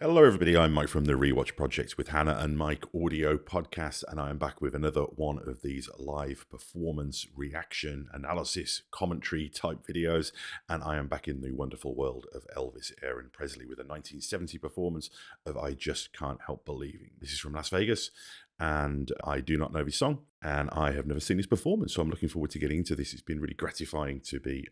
Hello everybody, I'm Mike from the Rewatch Project with Hannah and Mike audio podcast, and I am back with another one of these live performance reaction analysis commentary type videos, and I am back in the wonderful world of Elvis Presley with a 1970 performance of I Just Can't Help Believing. This is from Las Vegas, and I do not know this song, and I have never seen this performance, so I'm looking forward to getting into this. It's been really gratifying to be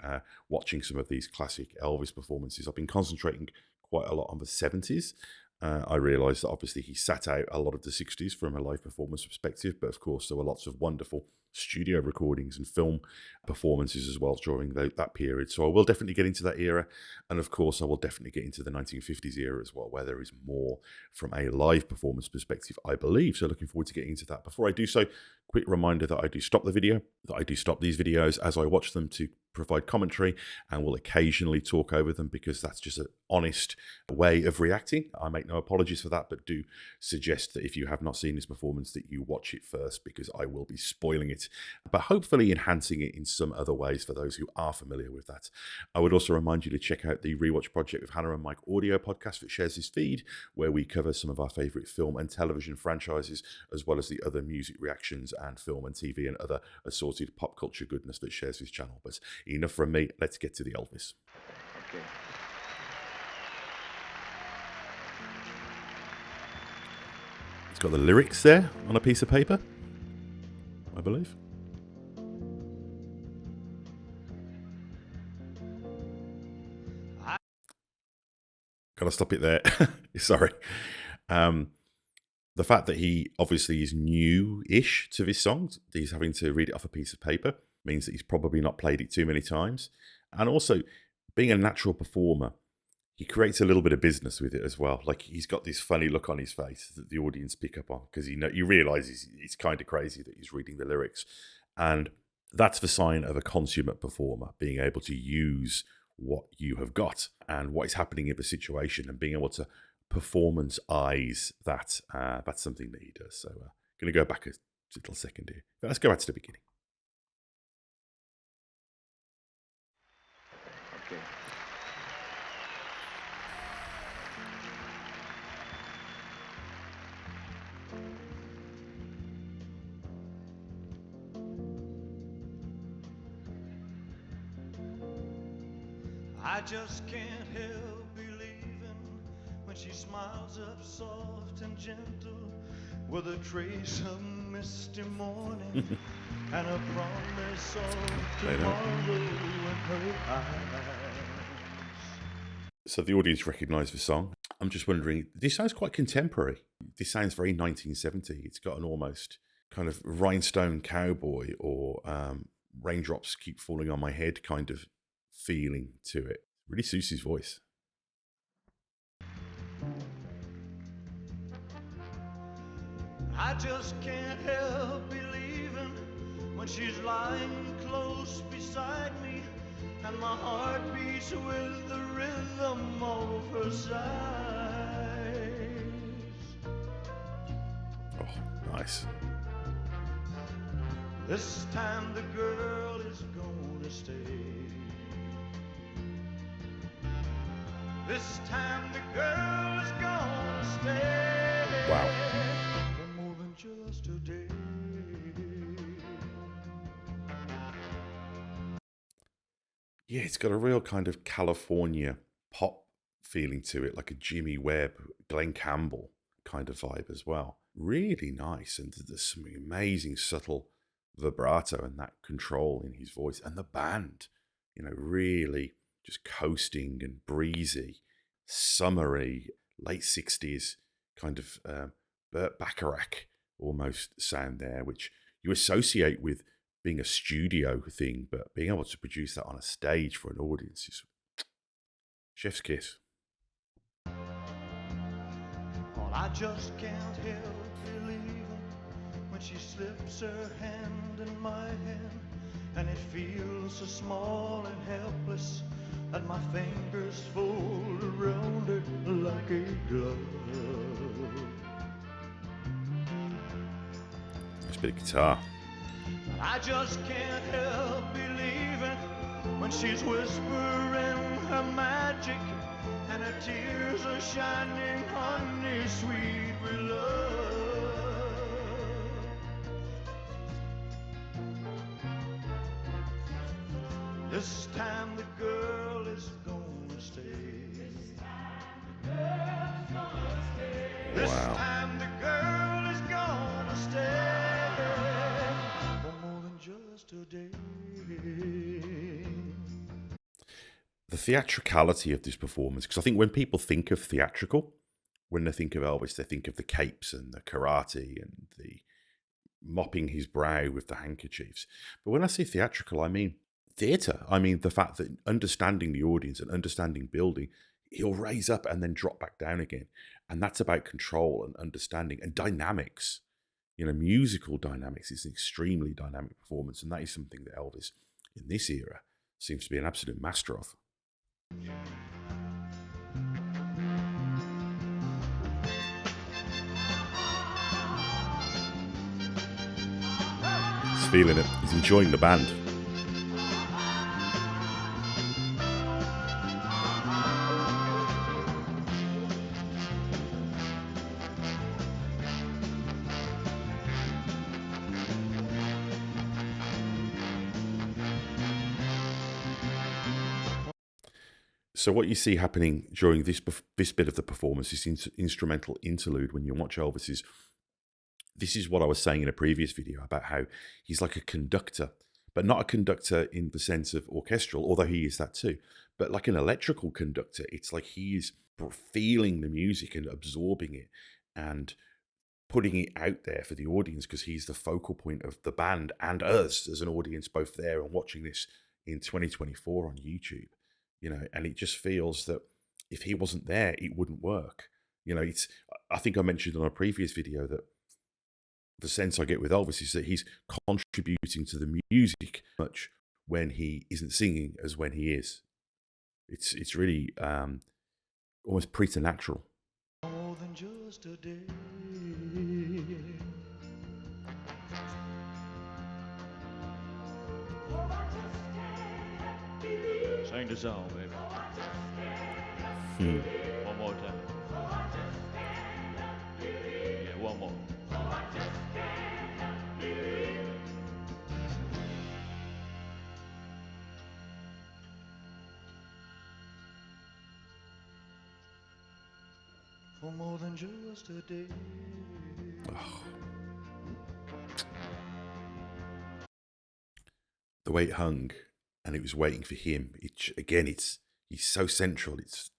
watching some of these classic Elvis performances. I've been concentrating quite a lot on the 70s. I realised that obviously he sat out a lot of the 60s from a live performance perspective, but of course there were lots of wonderful studio recordings and film performances as well during that period. So I will definitely get into that era, and of course I will definitely get into the 1950s era as well, where there is more from a live performance perspective, I believe. So looking forward to getting into that. Before I do so, quick reminder that I do stop the video, that I do stop these videos as I watch them to provide commentary, and will occasionally talk over them because that's just an honest way of reacting. I make no apologies for that, but do suggest that if you have not seen this performance that you watch it first, because I will be spoiling it, but hopefully enhancing it in some other ways for those who are familiar with that. I would also remind you to check out the Rewatch Project with Hannah and Mike audio podcast that shares this feed, where we cover some of our favourite film and television franchises, as well as the other music reactions and film and TV and other assorted pop culture goodness that shares this channel. But enough from me, let's get to the Elvis. Okay. It's got the lyrics there on a piece of paper, I believe. Gotta stop it there. Sorry. The fact that he obviously is new-ish to this song, he's having to read it off a piece of paper, means that he's probably not played it too many times. And also, being a natural performer, he creates a little bit of business with it as well. Like, he's got this funny look on his face that the audience pick up on, because he realizes it's kind of crazy that he's reading the lyrics. And that's the sign of a consummate performer, being able to use what you have got and what is happening in the situation, and being able to performance eyes that. That's something that he does. So I'm going to go back a little second here. But let's go back to the beginning. Okay. I just can't help believing when she smiles up soft and gentle, with a trace of misty morning and a promise of tomorrow in her eyes. So the audience recognise the song. I'm just wondering, this sounds quite contemporary. This sounds very 1970. It's got an almost kind of Rhinestone Cowboy or Raindrops Keep Falling on My Head kind of feeling to it. Really suits his voice. I just can't help believing when she's lying close beside me, and my heart beats with the rhythm of her sighs. Oh, nice. This time the girl is gonna stay. This time the girl is gonna stay. Wow. For more than just a day. Yeah, it's got a real kind of California pop feeling to it, like a Jimmy Webb, Glenn Campbell kind of vibe as well. Really nice, and there's some amazing subtle vibrato and that control in his voice, and the band, really just coasting and breezy, summery, late 60s kind of Burt Bacharach almost sound there, which you associate with being a studio thing, but being able to produce that on a stage for an audience is chef's kiss. Well, I just can't help believing when she slips her hand in my hand, and it feels so small and helpless that my fingers fold around it like a glove. Nice bit of guitar. I just can't help believing when she's whispering her magic, and her tears are shining honey sweet with love. This time the girl is gonna stay. This Wow. time the girl is gonna stay for more than just a day. The theatricality of this performance, because I think when people think of theatrical, when they think of Elvis, they think of the capes and the karate and the mopping his brow with the handkerchiefs. But when I say theatrical, I mean theatre. I mean the fact that understanding the audience and understanding building, he'll raise up and then drop back down again. And that's about control and understanding and dynamics. You know, musical dynamics is an extremely dynamic performance. And that is something that Elvis in this era seems to be an absolute master of. He's feeling it. He's enjoying the band. So what you see happening during this bit of the performance, this instrumental interlude, when you watch Elvis, this is what I was saying in a previous video about how he's like a conductor, but not a conductor in the sense of orchestral, although he is that too, but like an electrical conductor. It's like he is feeling the music and absorbing it and putting it out there for the audience, because he's the focal point of the band and us as an audience, both there and watching this in 2024 on YouTube. You know, and it just feels that if he wasn't there, it wouldn't work. You know, I think I mentioned on a previous video that the sense I get with Elvis is that he's contributing to the music much when he isn't singing as when he is. It's really almost preternatural. More than just a day. Sing the song, baby. One more time. Yeah, one more. For more than just a day. The way it hung, and it was waiting for him. He's so central. It's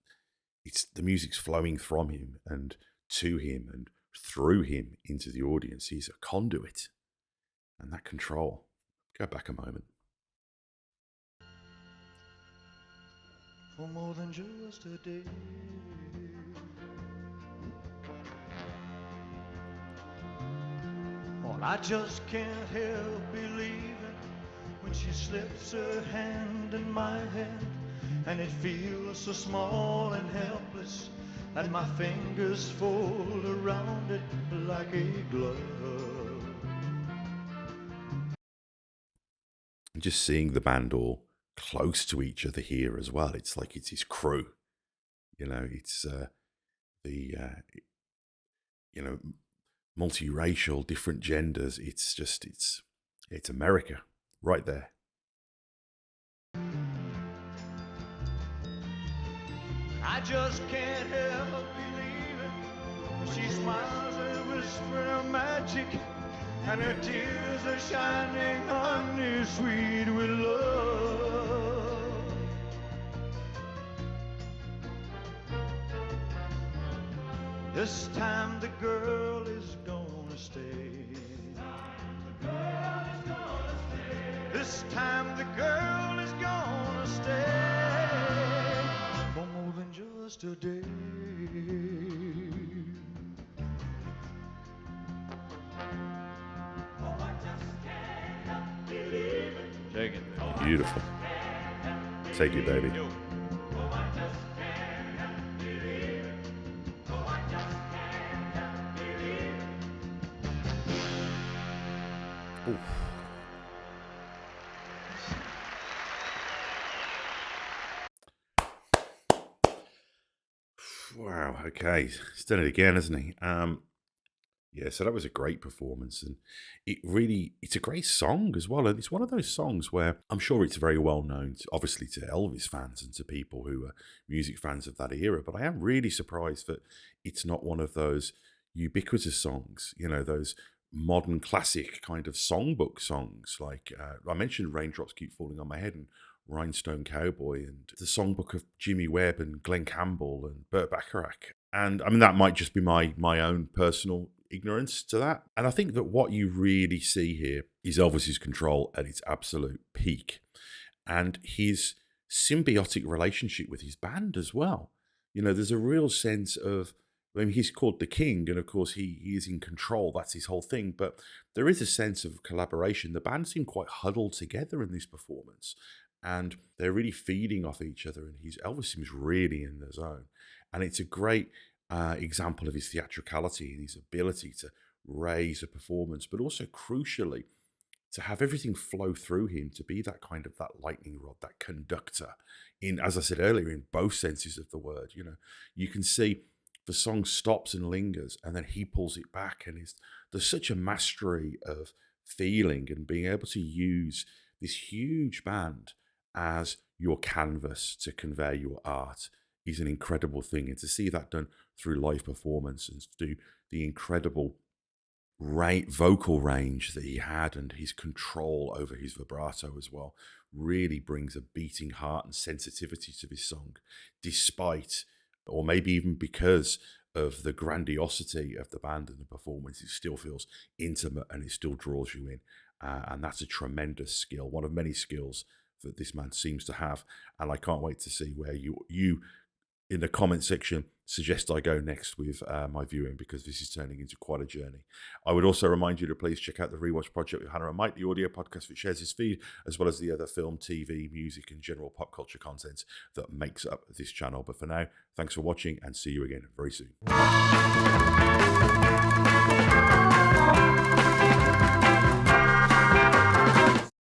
the music's flowing from him and to him and through him into the audience. He's a conduit, and that control. Go back a moment. For more than just a day. Well, I just can't help believing when she slips her hand in my hand, and it feels so small and helpless, and my fingers fold around it like a glove. And just seeing the band all close to each other here as well. It's like it's his crew. You know, it's multiracial, different genders. It's America right there. I just can't help believing she smiles and whispers of magic, and her tears are shining honey sweet with love. This time the girl is gonna stay. This time the girl is gonna stay for more than just a day. Take it. Beautiful. Take it, baby. Oof. Wow. Okay, he's done it again, hasn't he? Yeah, so that was a great performance, and it's a great song as well. And it's one of those songs where I'm sure it's very well known, obviously, to Elvis fans and to people who are music fans of that era. But I am really surprised that it's not one of those ubiquitous songs, those modern classic kind of songbook songs. Like I mentioned, Raindrops Keep Falling on My Head and Rhinestone Cowboy and the songbook of Jimmy Webb and Glenn Campbell and Burt Bacharach. And I mean, that might just be my own personal ignorance to that. And I think that what you really see here is Elvis's control at its absolute peak and his symbiotic relationship with his band as well. There's a real sense of, I mean, he's called the king, and of course he is in control. That's his whole thing. But there is a sense of collaboration. The band seem quite huddled together in this performance, and they're really feeding off each other. And Elvis seems really in the zone, and it's a great example of his theatricality and his ability to raise a performance, but also crucially to have everything flow through him, to be that kind of that lightning rod, that conductor in, as I said earlier, in both senses of the word. You can see the song stops and lingers, and then he pulls it back, and there's such a mastery of feeling and being able to use this huge band as your canvas to convey your art is an incredible thing. And to see that done through live performance and to do the incredible vocal range that he had and his control over his vibrato as well really brings a beating heart and sensitivity to this song, despite, or maybe even because of the grandiosity of the band and the performance. It still feels intimate and it still draws you in. And that's a tremendous skill, one of many skills that this man seems to have. And I can't wait to see where you in the comment section suggest I go next with my viewing, because this is turning into quite a journey. I would also remind you to please check out the Rewatch Project with Hannah and Mike, the audio podcast that shares his feed, as well as the other film, TV, music, and general pop culture content that makes up this channel. But for now, thanks for watching, and see you again very soon.